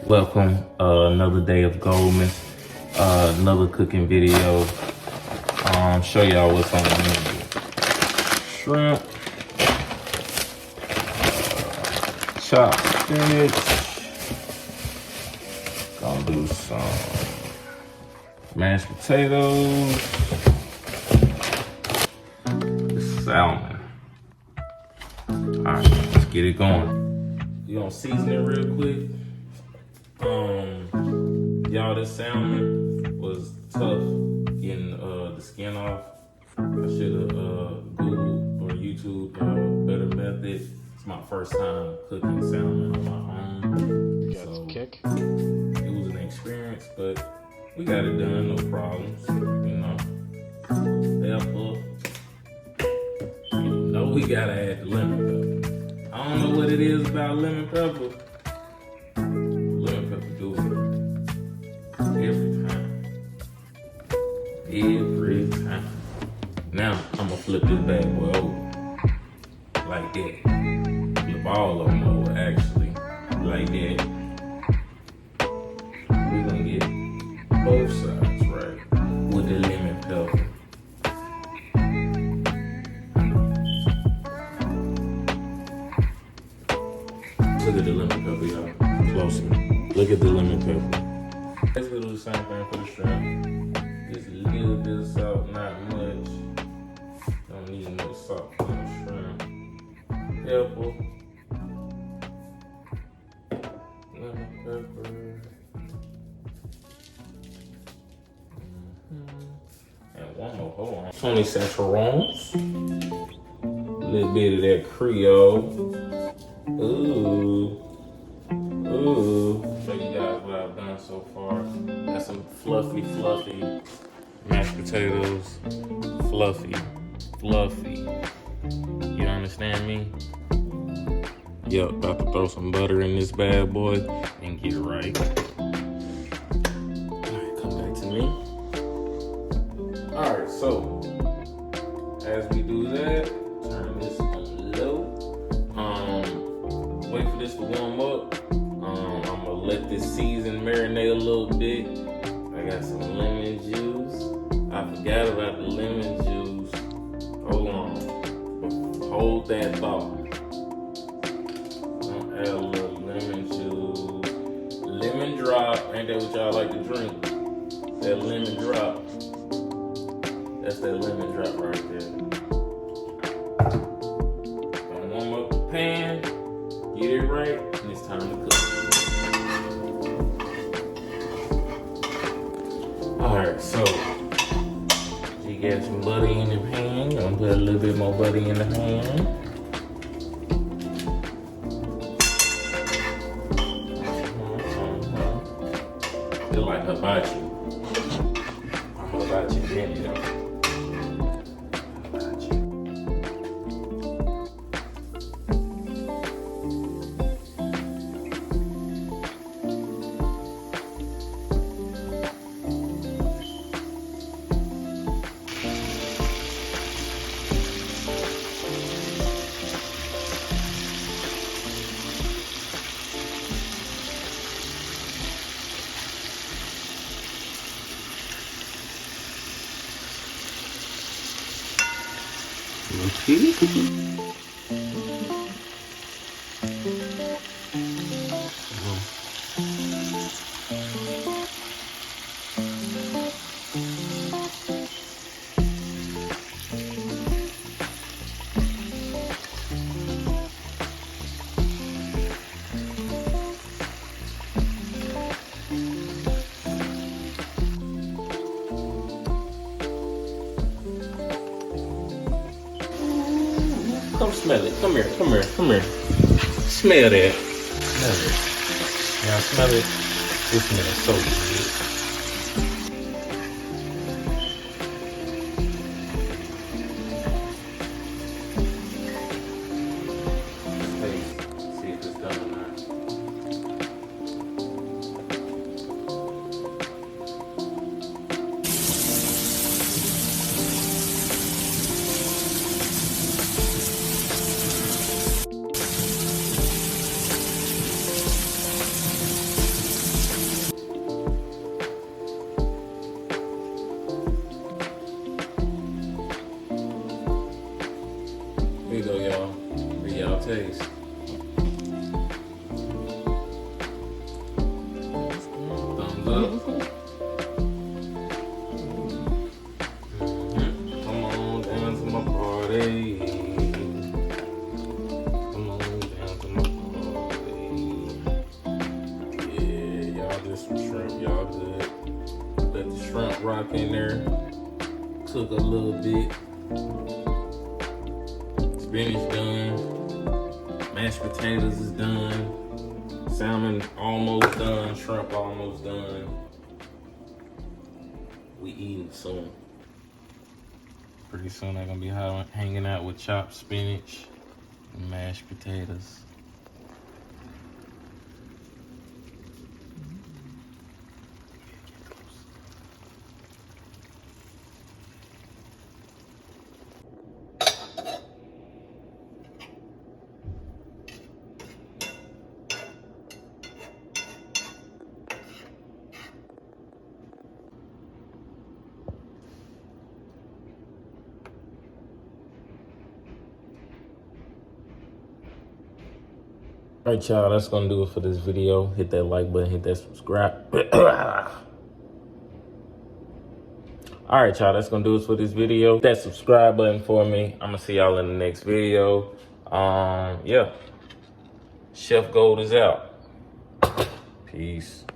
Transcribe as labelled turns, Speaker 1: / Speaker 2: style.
Speaker 1: Welcome, another day of Goldman, another cooking video. Show y'all what's on the menu. Shrimp, chopped spinach. Gonna do some mashed potatoes, salmon. Alright, let's get it going. You gonna season it real quick? Y'all, this salmon was tough getting the skin off. I should have Googled or YouTube a better method. It's my first time cooking salmon on my own.
Speaker 2: You got some kick?
Speaker 1: It was an experience, but we got it done, no problems. You know, pepper. You know we gotta add the lemon pepper. I don't know what it is about lemon pepper. Lemon pepper do it. Every time. Now, I'm gonna flip this bad boy over. Like that. Flip all of them over, actually. Like that. We're gonna get both sides right with the lemon pepper. Look at the lemon pepper, y'all. Closer. Look at the lemon pepper. Let's do the same thing for the shrimp. Just a little bit of salt, not much. Don't need no salt for the shrimp. Pepper. Lemon pepper. And one more, hold on. Tony Centrons. A little bit of that Creole. Ooh. Show you guys what I've done so far. Got some fluffy mashed potatoes. Fluffy. You understand me? Yup, about to throw some butter in this bad boy and get it right. Alright, come back to me. Alright, so as we do that, turn this on low. Wait for this to warm up. I'm gonna let this season marinate a little bit. I got some lemon juice. I forgot about the lemon juice. Hold on. Hold that thought. I'll add a little lemon juice. Lemon drop. Ain't that what y'all like to drink? That lemon drop. That's that lemon drop right there. Gonna warm up the pan. Get it right. And it's time to cook. Alright, so you got some butter in the pan. I'm gonna put a little bit more butter in the pan. Feel like hibachi. Hibachi video. Hibachi. Okay. Come smell it. Come here. Smell that. Now smell it. It smells so good. See if it's done or not. Come on down to my party. Come on down to my party. Yeah, y'all just some shrimp, y'all good. Let the shrimp rock in there. Cook a little bit. Spinach done. Mashed potatoes is done. Salmon almost done. Shrimp almost done. We eating soon. Pretty soon I'm gonna be hanging out with chopped spinach and mashed potatoes. Alright, y'all, that's gonna do it for this video. Hit that like button, hit that subscribe. Alright, y'all, that's gonna do it for this video. Hit that subscribe button for me. I'm gonna see y'all in the next video. Yeah. Chef Gold is out. Peace.